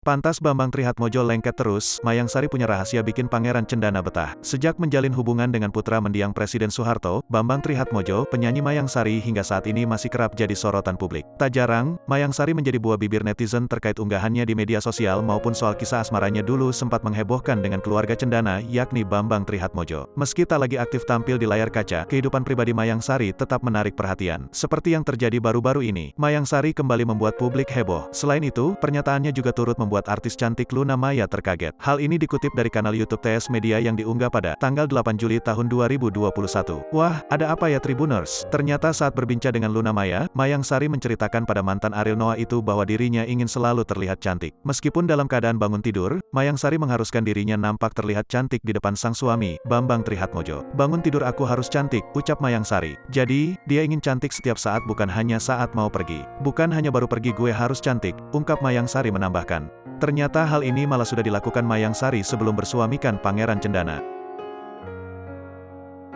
Pantas Bambang Trihatmojo lengket terus, Mayang Sari punya rahasia bikin Pangeran Cendana betah. Sejak menjalin hubungan dengan putra mendiang Presiden Soeharto, Bambang Trihatmojo, penyanyi Mayang Sari hingga saat ini masih kerap jadi sorotan publik. Tak jarang, Mayang Sari menjadi buah bibir netizen terkait unggahannya di media sosial maupun soal kisah asmaranya dulu sempat menghebohkan dengan keluarga Cendana, yakni Bambang Trihatmojo. Meski tak lagi aktif tampil di layar kaca, kehidupan pribadi Mayang Sari tetap menarik perhatian. Seperti yang terjadi baru-baru ini, Mayang Sari kembali membuat publik heboh. Selain itu, pernyataannya juga turut membuat artis cantik Luna Maya terkaget. Hal ini dikutip dari kanal YouTube TS Media yang diunggah pada tanggal 8 Juli tahun 2021. Wah, ada apa ya Tribuners? Ternyata saat berbincang dengan Luna Maya, Mayang Sari menceritakan pada mantan Ariel Noah itu bahwa dirinya ingin selalu terlihat cantik. Meskipun dalam keadaan bangun tidur, Mayang Sari mengharuskan dirinya nampak terlihat cantik di depan sang suami, Bambang Trihatmojo. Bangun tidur aku harus cantik, ucap Mayang Sari. Jadi, dia ingin cantik setiap saat bukan hanya saat mau pergi. Bukan hanya baru pergi gue harus cantik, ungkap Mayang Sari menambahkan. Ternyata hal ini malah sudah dilakukan Mayang Sari sebelum bersuamikan Pangeran Cendana.